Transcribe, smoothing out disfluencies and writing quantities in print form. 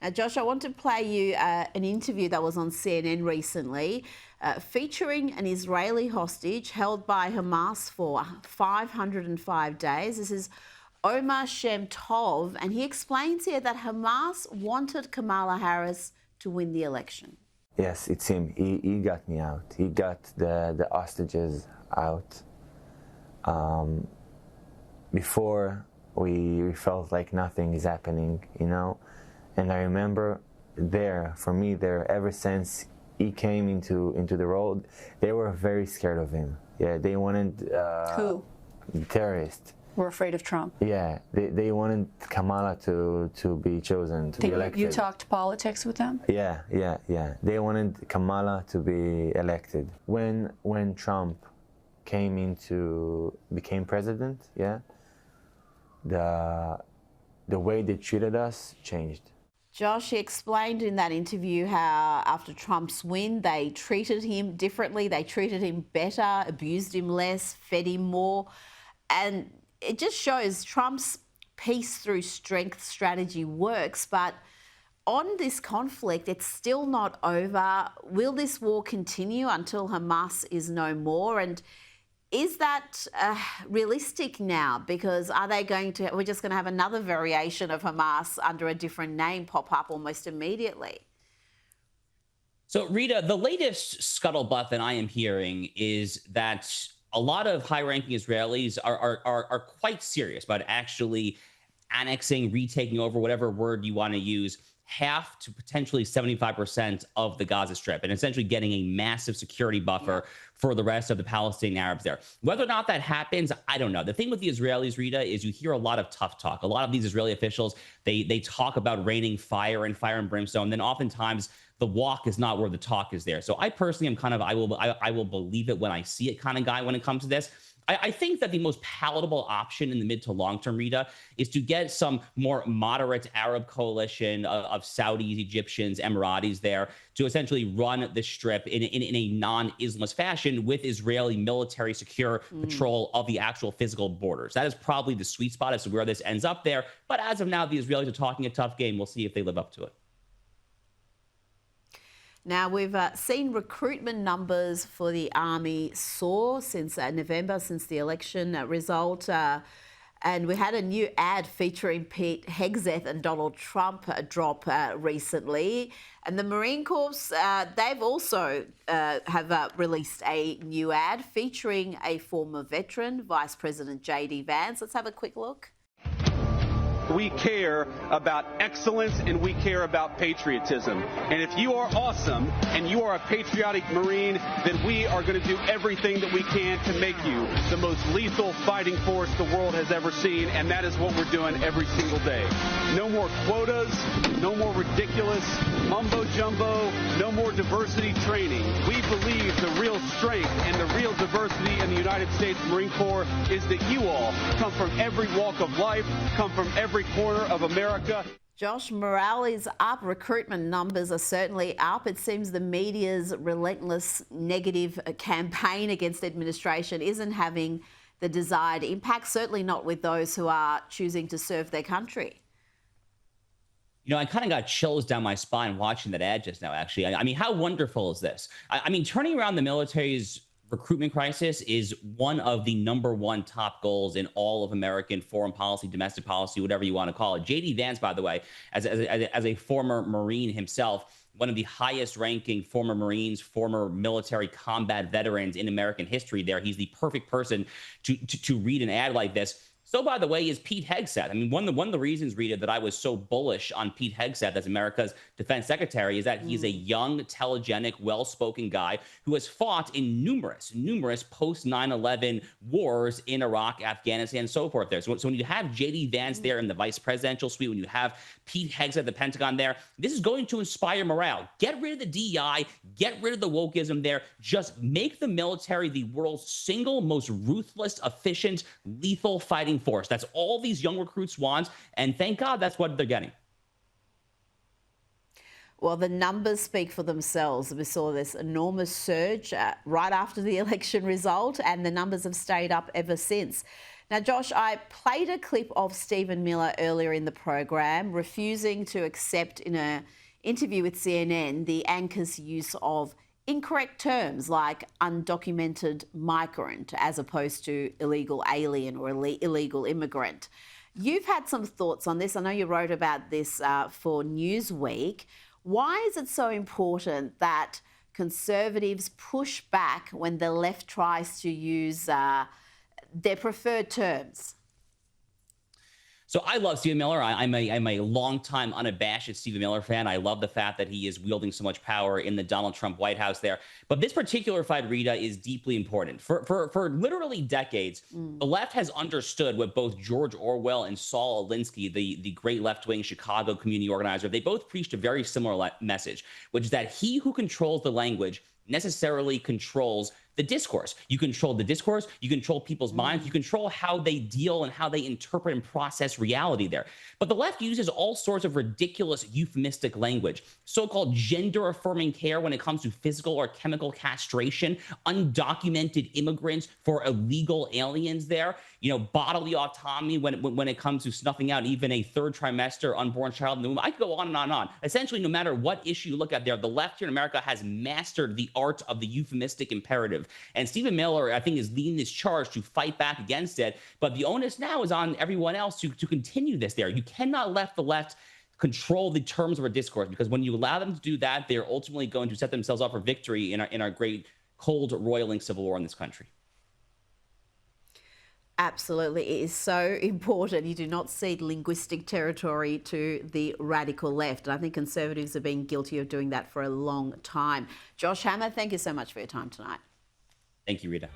Now, Josh, I want to play you an interview that was on CNN recently featuring an Israeli hostage held by Hamas for 505 days. This is Omer Shem Tov, and he explains here that Hamas wanted Kamala Harris to win the election. Yes, it's him. He got me out. He got the hostages out. Before, we felt like nothing is happening, you know? And I remember ever since he came into the role, they were very scared of him. Yeah, they wanted... Who? Terrorists. We're afraid of Trump. Yeah, they wanted Kamala to be chosen, to be elected. You talked politics with them? Yeah. They wanted Kamala to be elected. When Trump became president, yeah, the way they treated us changed. Josh, he explained in that interview how after Trump's win, they treated him differently, they treated him better, abused him less, fed him more. And it just shows Trump's peace through strength strategy works. But on this conflict, it's still not over. Will this war continue until Hamas is no more? And is that realistic now? Because we're just going to have another variation of Hamas under a different name pop up almost immediately? So, Rita, the latest scuttlebutt that I am hearing is that a lot of high-ranking Israelis are quite serious about actually annexing, retaking over, whatever word you want to use, half to potentially 75% of the Gaza Strip, and essentially getting a massive security buffer for the rest of the Palestinian Arabs there. Whether or not that happens, I don't know. The thing with the Israelis, Rita, is you hear a lot of tough talk. A lot of these Israeli officials, they talk about raining fire and brimstone. Then oftentimes the walk is not where the talk is there. So I personally am kind of, I will believe it when I see it kind of guy when it comes to this. I think that the most palatable option in the mid to long term, Rita, is to get some more moderate Arab coalition of Saudis, Egyptians, Emiratis there to essentially run the strip in a non-Islamist fashion with Israeli military secure patrol of the actual physical borders. That is probably the sweet spot as to where this ends up there. But as of now, the Israelis are talking a tough game. We'll see if they live up to it. Now, we've seen recruitment numbers for the army soar since November, since the election result. And we had a new ad featuring Pete Hegseth and Donald Trump drop recently. And the Marine Corps, they've also have released a new ad featuring a former veteran, Vice President J.D. Vance. Let's have a quick look. We care about excellence and we care about patriotism. And if you are awesome and you are a patriotic Marine, then we are going to do everything that we can to make you the most lethal fighting force the world has ever seen. And that is what we're doing every single day. No more quotas, no more ridiculous mumbo jumbo, no more diversity training. We believe the real strength and the real diversity in the United States Marine Corps is that you all come from every walk of life, come from every corner of America. Josh, morale is up. Recruitment numbers are certainly up. It seems the media's relentless negative campaign against the administration isn't having the desired impact, certainly not with those who are choosing to serve their country. You know, I kind of got chills down my spine watching that ad just now, actually. I mean, how wonderful is this? I mean, turning around the military's recruitment crisis is one of the #1 top goals in all of American foreign policy, domestic policy, whatever you want to call it. J.D. Vance, by the way, as a former Marine himself, one of the highest ranking former Marines, former military combat veterans in American history there. He's the perfect person to read an ad like this. So, by the way, is Pete Hegseth. I mean, one of the reasons, Rita, that I was so bullish on Pete Hegseth as America's defense secretary is that he's a young, telegenic, well-spoken guy who has fought in numerous post 9/11 wars in Iraq, Afghanistan, and so forth there. So when you have J.D. Vance there in the vice presidential suite, when you have Pete Hegseth at the Pentagon there, this is going to inspire morale. Get rid of the DEI, get rid of the wokeism there. Just make the military the world's single most ruthless, efficient, lethal fighting force. That's all these young recruits want, and thank God that's what they're getting. Well, the numbers speak for themselves. We saw this enormous surge right after the election result, and the numbers have stayed up ever since. Now, Josh, I played a clip of Stephen Miller earlier in the program, refusing to accept in an interview with CNN the anchor's use of incorrect terms like undocumented migrant as opposed to illegal alien or illegal immigrant. You've had some thoughts on this. I know you wrote about this for Newsweek. Why is it so important that Conservatives push back when the left tries to use their preferred terms? So I love Stephen Miller. I'm a longtime unabashed Stephen Miller fan. I love the fact that he is wielding so much power in the Donald Trump White House there. But this particular fight, Rita, is deeply important. For literally decades, the left has understood what both George Orwell and Saul Alinsky, the great left-wing Chicago community organizer, they both preached a very similar message, which is that he who controls the language necessarily controls the discourse. You control the discourse, you control people's minds, you control how they deal and how they interpret and process reality there. But the left uses all sorts of ridiculous euphemistic language, so-called gender-affirming care when it comes to physical or chemical castration, undocumented immigrants for illegal aliens there, bodily autonomy when it comes to snuffing out even a third trimester unborn child in the womb. I could go on and on and on. Essentially, no matter what issue you look at there, the left here in America has mastered the art of the euphemistic imperative. And Stephen Miller, I think, is leading this charge to fight back against it. But the onus now is on everyone else to continue this there. You cannot let the left control the terms of our discourse, because when you allow them to do that, they're ultimately going to set themselves up for victory in our great cold roiling civil war in this country. Absolutely. It is so important. You do not cede linguistic territory to the radical left. And I think Conservatives have been guilty of doing that for a long time. Josh Hammer, thank you so much for your time tonight. Thank you, Rita.